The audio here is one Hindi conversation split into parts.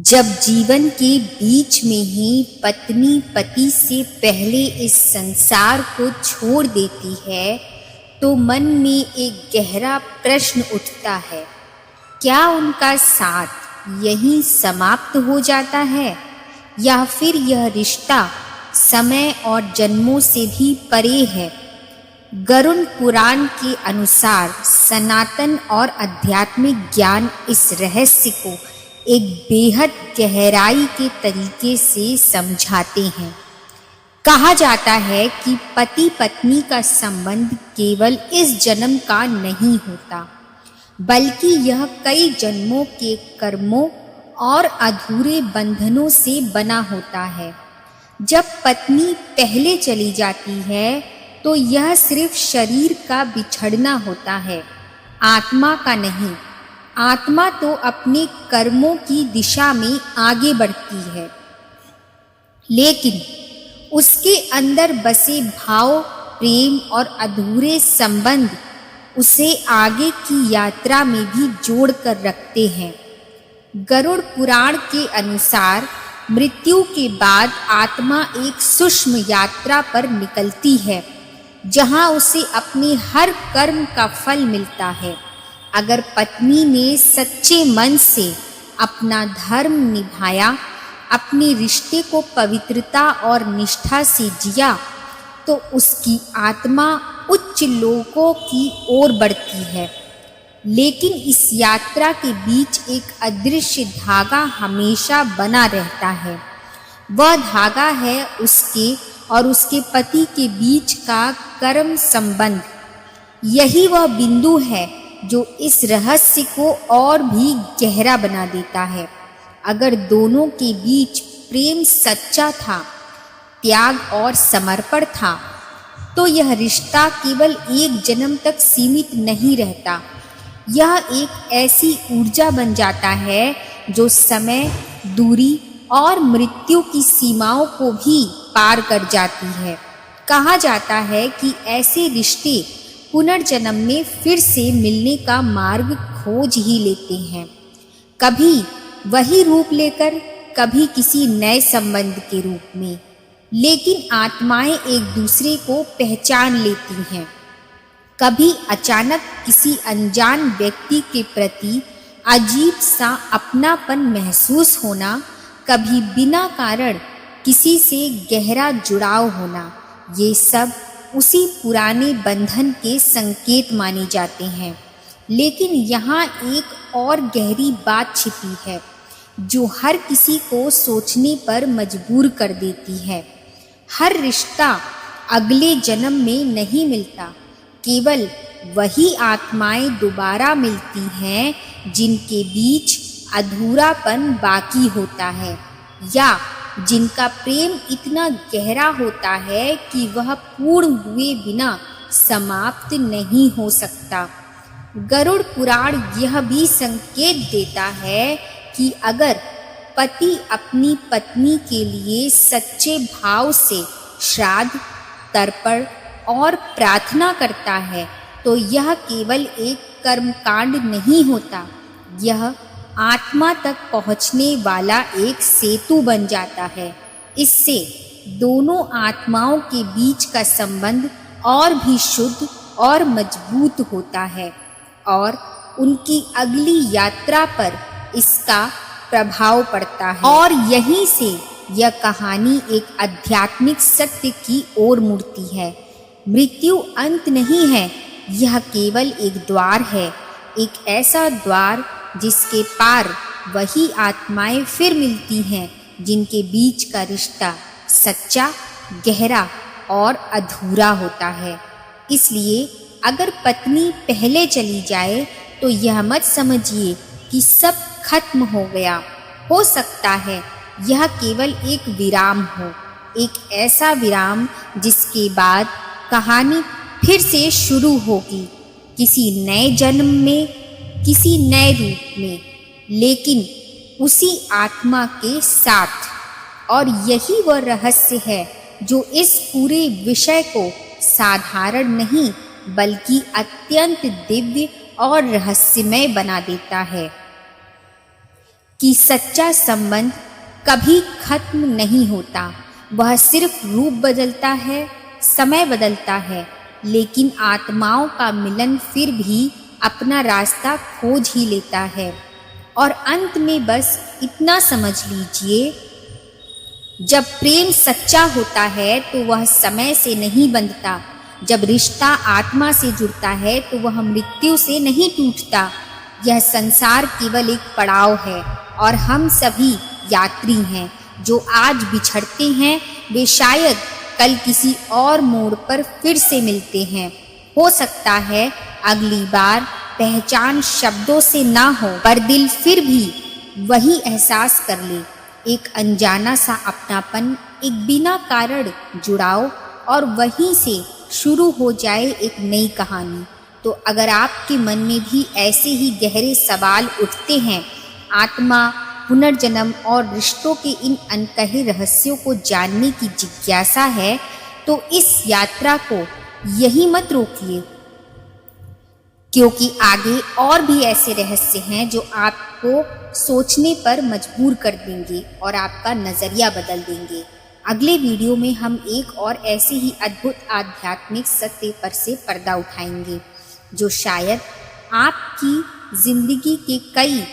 जब जीवन के बीच में ही पत्नी पति से पहले इस संसार को छोड़ देती है, तो मन में एक गहरा प्रश्न उठता है, क्या उनका साथ यहीं समाप्त हो जाता है या फिर यह रिश्ता समय और जन्मों से भी परे है। गरुड़ पुराण के अनुसार सनातन और आध्यात्मिक ज्ञान इस रहस्य को एक बेहद गहराई के तरीके से समझाते हैं। कहा जाता है कि पति पत्नी का संबंध केवल इस जन्म का नहीं होता, बल्कि यह कई जन्मों के कर्मों और अधूरे बंधनों से बना होता है। जब पत्नी पहले चली जाती है, तो यह सिर्फ शरीर का बिछड़ना होता है, आत्मा का नहीं। आत्मा तो अपने कर्मों की दिशा में आगे बढ़ती है, लेकिन उसके अंदर बसे भाव, प्रेम और अधूरे संबंध उसे आगे की यात्रा में भी जोड़ कर रखते हैं। गरुड़ पुराण के अनुसार मृत्यु के बाद आत्मा एक सूक्ष्म यात्रा पर निकलती है, जहां उसे अपने हर कर्म का फल मिलता है। अगर पत्नी ने सच्चे मन से अपना धर्म निभाया, अपने रिश्ते को पवित्रता और निष्ठा से जिया, तो उसकी आत्मा उच्च लोकों की ओर बढ़ती है। लेकिन इस यात्रा के बीच एक अदृश्य धागा हमेशा बना रहता है। वह धागा है उसके और उसके पति के बीच का कर्म संबंध। यही वह बिंदु है जो इस रहस्य को और भी गहरा बना देता है। अगर दोनों के बीच प्रेम सच्चा था, त्याग और समर्पण था, तो यह रिश्ता केवल एक जन्म तक सीमित नहीं रहता। यह एक ऐसी ऊर्जा बन जाता है जो समय, दूरी और मृत्यु की सीमाओं को भी पार कर जाती है। कहा जाता है कि ऐसे रिश्ते पुनर्जन्म में फिर से मिलने का मार्ग खोज ही लेते हैं, कभी वही रूप लेकर, कभी किसी नए संबंध के रूप में। लेकिन आत्माएं एक दूसरे को पहचान लेती हैं। कभी अचानक किसी अनजान व्यक्ति के प्रति अजीब सा अपनापन महसूस होना, कभी बिना कारण किसी से गहरा जुड़ाव होना, ये सब उसी पुराने बंधन के संकेत माने जाते हैं। लेकिन यहाँ एक और गहरी बात छिपी है, जो हर किसी को सोचने पर मजबूर कर देती है। हर रिश्ता अगले जन्म में नहीं मिलता। केवल वही आत्माएं दोबारा मिलती हैं जिनके बीच अधूरापन बाकी होता है, या जिनका प्रेम इतना गहरा होता है कि वह पूर्ण हुए बिना समाप्त नहीं हो सकता। गरुड़ पुराण यह भी संकेत देता है कि अगर पति अपनी पत्नी के लिए सच्चे भाव से श्राद्ध, तर्पण और प्रार्थना करता है, तो यह केवल एक कर्मकांड नहीं होता, यह आत्मा तक पहुँचने वाला एक सेतु बन जाता है। इससे दोनों आत्माओं के बीच का संबंध और भी शुद्ध और मजबूत होता है, और उनकी अगली यात्रा पर इसका प्रभाव पड़ता है। और यहीं से यह कहानी एक आध्यात्मिक सत्य की ओर मुड़ती है। मृत्यु अंत नहीं है, यह केवल एक द्वार है, एक ऐसा द्वार जिसके पार वही आत्माएं फिर मिलती हैं जिनके बीच का रिश्ता सच्चा, गहरा और अधूरा होता है। इसलिए अगर पत्नी पहले चली जाए, तो यह मत समझिए कि सब खत्म हो गया। हो सकता है यह केवल एक विराम हो, एक ऐसा विराम जिसके बाद कहानी फिर से शुरू होगी, किसी नए जन्म में, किसी नए रूप में, लेकिन उसी आत्मा के साथ। और यही वह रहस्य है जो इस पूरे विषय को साधारण नहीं, बल्कि अत्यंत दिव्य और रहस्यमय बना देता है। कि सच्चा संबंध कभी खत्म नहीं होता। वह सिर्फ रूप बदलता है, समय बदलता है, लेकिन आत्माओं का मिलन फिर भी अपना रास्ता खोज ही लेता है। और अंत में बस इतना समझ लीजिए, जब प्रेम सच्चा होता है तो वह समय से नहीं बंधता। जब रिश्ता आत्मा से जुड़ता है तो वह मृत्यु से नहीं टूटता। यह संसार केवल एक पड़ाव है और हम सभी यात्री हैं। जो आज बिछड़ते हैं वे शायद कल किसी और मोड़ पर फिर से मिलते हैं। हो सकता है अगली बार पहचान शब्दों से ना हो, पर दिल फिर भी वही एहसास कर ले, एक अनजाना सा अपनापन, एक बिना कारण जुड़ाव, और वहीं से शुरू हो जाए एक नई कहानी। तो अगर आपके मन में भी ऐसे ही गहरे सवाल उठते हैं, आत्मा, पुनर्जन्म और रिश्तों के इन अनकहे रहस्यों को जानने की जिज्ञासा है, तो इस यात्रा को यही मत रोकिए, क्योंकि आगे और भी ऐसे रहस्य हैं जो आपको सोचने पर मजबूर कर देंगे और आपका नज़रिया बदल देंगे। अगले वीडियो में हम एक और ऐसे ही अद्भुत आध्यात्मिक सत्य पर से पर्दा उठाएंगे, जो शायद आपकी जिंदगी के कई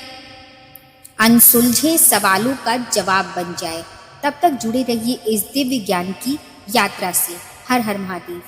अनसुलझे सवालों का जवाब बन जाए। तब तक जुड़े रहिए इस दिव्य ज्ञान की यात्रा से। हर हर महादेव।